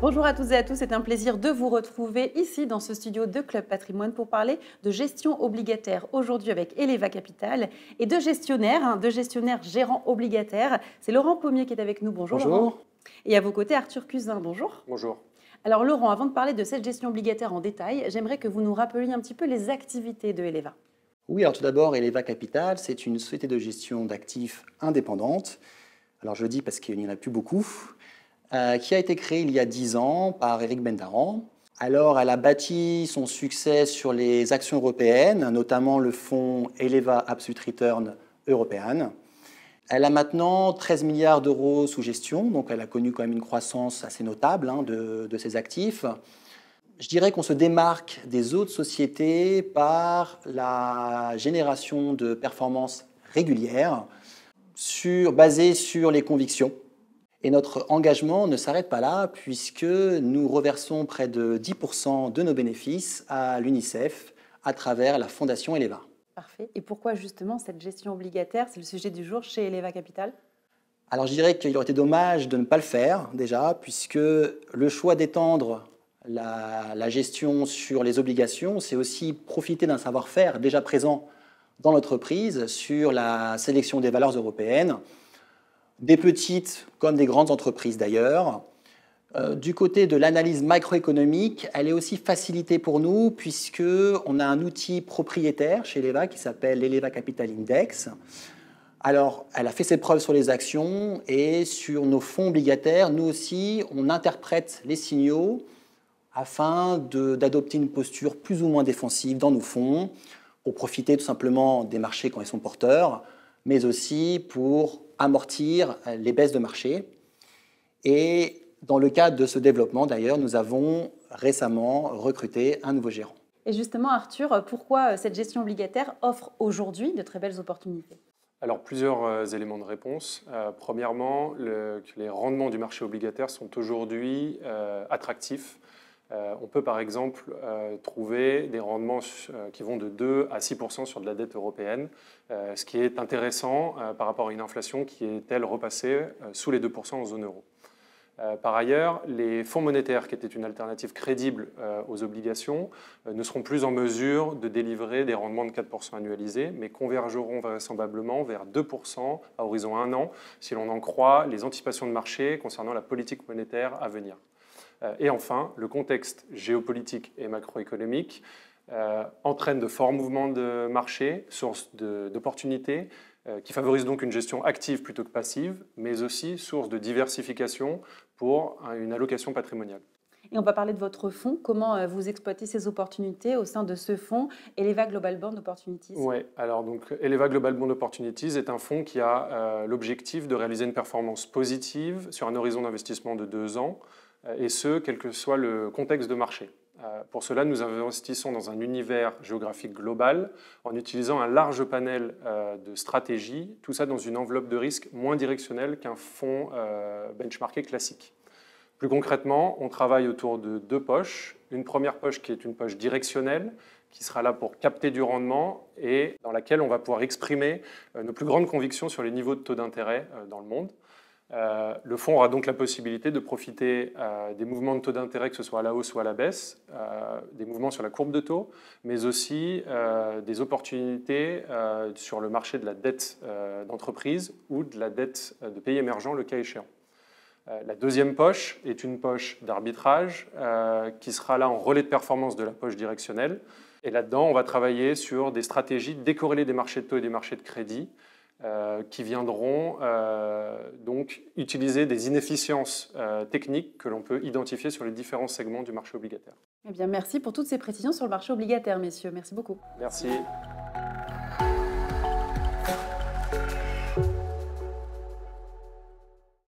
Bonjour à toutes et à tous, c'est un plaisir de vous retrouver ici dans ce studio de Club Patrimoine pour parler de gestion obligataire. Aujourd'hui avec Eleva Capital et deux gestionnaires gérants obligataires. C'est Laurent Pommier qui est avec nous. Bonjour. Bonjour. Laurent. Et à vos côtés, Arthur Cusin. Bonjour. Bonjour. Alors Laurent, avant de parler de cette gestion obligataire en détail, j'aimerais que vous nous rappeliez un petit peu les activités de Eleva. Oui, alors tout d'abord, Eleva Capital, c'est une société de gestion d'actifs indépendante. Alors je le dis parce qu'il n'y en a plus beaucoup. Qui a été créée il y a 10 ans par Eric Bendaran. Alors, elle a bâti son succès sur les actions européennes, notamment le fonds Eleva Absolute Return European. Elle a maintenant 13 milliards d'euros sous gestion, donc elle a connu quand même une croissance assez notable de ses actifs. Je dirais qu'on se démarque des autres sociétés par la génération de performances régulières basées sur les convictions. Et notre engagement ne s'arrête pas là, puisque nous reversons près de 10% de nos bénéfices à l'UNICEF à travers la Fondation Eleva. Parfait. Et pourquoi justement cette gestion obligataire? C'est le sujet du jour chez Eleva Capital. Alors je dirais qu'il aurait été dommage de ne pas le faire déjà, puisque le choix d'étendre la gestion sur les obligations, c'est aussi profiter d'un savoir-faire déjà présent dans l'entreprise sur la sélection des valeurs européennes, des petites comme des grandes entreprises d'ailleurs. Du côté de l'analyse macroéconomique, elle est aussi facilitée pour nous puisqu'on a un outil propriétaire chez Eleva qui s'appelle l'Eleva Capital Index. Alors, elle a fait ses preuves sur les actions et sur nos fonds obligataires. Nous aussi, on interprète les signaux afin d'adopter une posture plus ou moins défensive dans nos fonds pour profiter tout simplement des marchés quand ils sont porteurs, mais aussi pour amortir les baisses de marché. Et dans le cadre de ce développement, d'ailleurs, nous avons récemment recruté un nouveau gérant. Et justement, Arthur, pourquoi cette gestion obligataire offre aujourd'hui de très belles opportunités? Alors, plusieurs éléments de réponse. Premièrement, que les rendements du marché obligataire sont aujourd'hui attractifs. On peut par exemple trouver des rendements qui vont de 2 à 6% sur de la dette européenne, ce qui est intéressant par rapport à une inflation qui est, elle, repassée sous les 2% en zone euro. Par ailleurs, les fonds monétaires, qui étaient une alternative crédible aux obligations, ne seront plus en mesure de délivrer des rendements de 4% annualisés, mais convergeront vraisemblablement vers 2% à horizon 1 an, si l'on en croit les anticipations de marché concernant la politique monétaire à venir. Et enfin, le contexte géopolitique et macroéconomique entraîne de forts mouvements de marché, source d'opportunités, qui favorise donc une gestion active plutôt que passive, mais aussi source de diversification pour une allocation patrimoniale. Et on va parler de votre fonds. Comment vous exploitez ces opportunités au sein de ce fonds, Eleva Global Bond Opportunities? Oui, alors donc Eleva Global Bond Opportunities est un fonds qui a l'objectif de réaliser une performance positive sur un horizon d'investissement de 2 ans, et ce, quel que soit le contexte de marché. Pour cela, nous investissons dans un univers géographique global en utilisant un large panel de stratégies, tout ça dans une enveloppe de risque moins directionnelle qu'un fonds benchmarké classique. Plus concrètement, on travaille autour de 2 poches. Une première poche qui est une poche directionnelle, qui sera là pour capter du rendement et dans laquelle on va pouvoir exprimer nos plus grandes convictions sur les niveaux de taux d'intérêt dans le monde. Le fonds aura donc la possibilité de profiter des mouvements de taux d'intérêt, que ce soit à la hausse ou à la baisse, des mouvements sur la courbe de taux, mais aussi des opportunités sur le marché de la dette d'entreprise ou de la dette de pays émergents, le cas échéant. La deuxième poche est une poche d'arbitrage qui sera là en relais de performance de la poche directionnelle. Et là-dedans, on va travailler sur des stratégies décorrélées des marchés de taux et des marchés de crédit, qui viendront donc utiliser des inefficiences techniques que l'on peut identifier sur les différents segments du marché obligataire. Eh bien, merci pour toutes ces précisions sur le marché obligataire, messieurs. Merci beaucoup. Merci.